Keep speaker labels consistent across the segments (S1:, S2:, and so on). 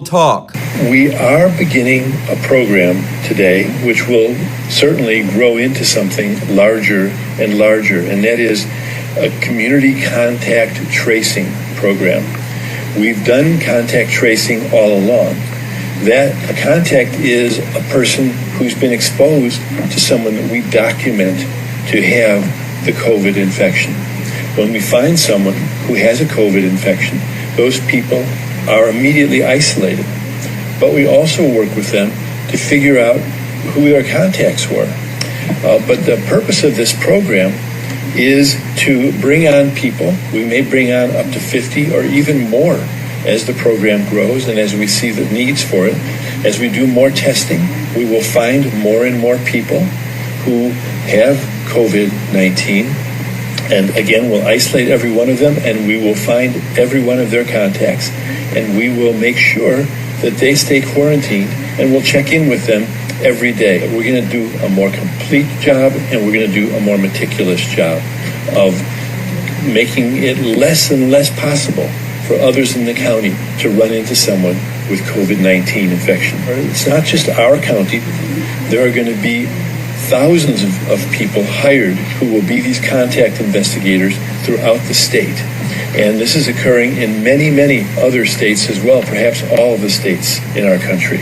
S1: Talk.
S2: We are beginning a program today which will certainly grow into something larger and larger, and that is a community contact tracing program. We've done contact tracing all along. That a contact is a person who's been exposed to someone that we document to have the COVID infection. When we find someone who has a COVID infection, those people are immediately isolated. But we also work with them to figure out who their contacts were. But the purpose of this program is to bring on people. We may bring on up to 50 or even more as the program grows and as we see the needs for it. As we do more testing, we will find more and more people who have COVID-19. And again, we'll isolate every one of them, and we will find every one of their contacts, and we will make sure that they stay quarantined, and we'll check in with them every day. We're going to do a more complete job, and we're going to do a more meticulous job of making it less and less possible for others in the county to run into someone with COVID-19 infection. It's not just our county. There are going to be thousands of people hired who will be these contact investigators throughout the state. And this is occurring in many, many other states as well, perhaps all of the states in our country.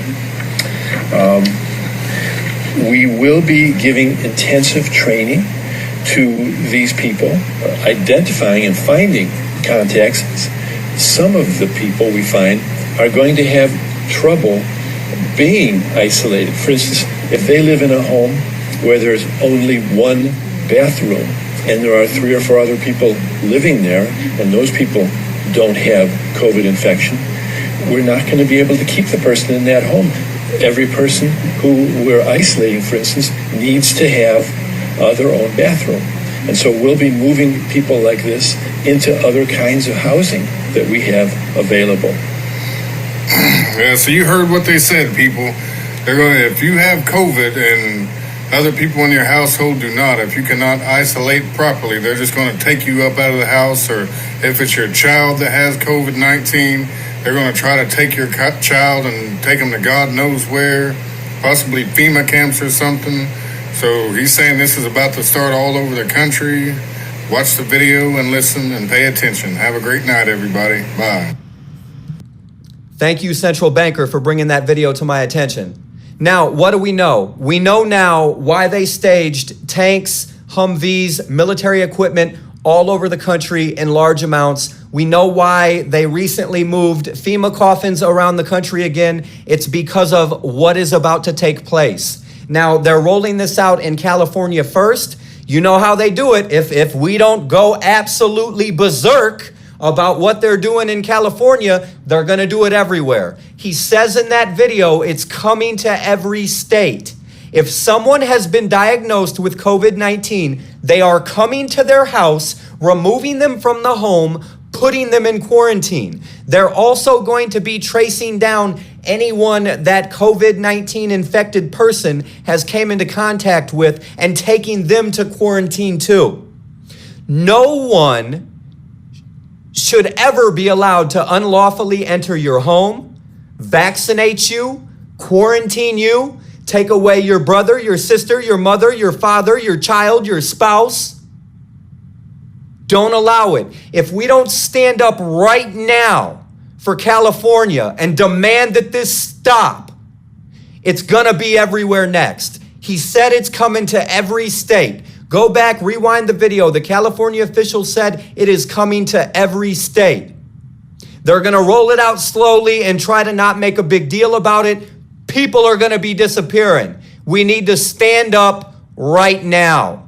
S2: We will be giving intensive training to these people, identifying and finding contacts. Some of the people we find are going to have trouble being isolated. For instance, if they live in a home where there's only one bathroom and there are 3 or 4 other people living there and those people don't have COVID infection, we're not going to be able to keep the person in that home. Every person who we're isolating, for instance, needs to have their own bathroom. And so we'll be moving people like this into other kinds of housing that we have available.
S3: Yeah, so you heard what they said, people. They're going to, if you have COVID and other people in your household do not, if you cannot isolate properly, they're just going to take you up out of the house. Or if it's your child that has COVID-19, they're going to try to take your child and take them to God knows where, possibly FEMA camps or something. So he's saying this is about to start all over the country. Watch the video and listen and pay attention. Have a great night, everybody. Bye.
S1: Thank you, Central Banker, for bringing that video to my attention. Now, what do we know? We know now why they staged tanks, Humvees, military equipment all over the country in large amounts. We know why they recently moved FEMA coffins around the country again. It's because of what is about to take place. Now, they're rolling this out in California first. You know how they do it. If we don't go absolutely berserk about what they're doing in California, they're going to do it everywhere. He says in that video, it's coming to every state. If someone has been diagnosed with COVID-19, they are coming to their house, removing them from the home, putting them in quarantine. They're also going to be tracing down anyone that COVID-19 infected person has came into contact with and taking them to quarantine too. No one should ever be allowed to unlawfully enter your home, vaccinate you, quarantine you, take away your brother, your sister, your mother, your father, your child, your spouse. Don't allow it. If we don't stand up right now for California and demand that this stop, it's gonna be everywhere next. He said it's coming to every state. Go back, rewind the video. The California official said it is coming to every state. They're going to roll it out slowly and try to not make a big deal about it. People are going to be disappearing. We need to stand up right now.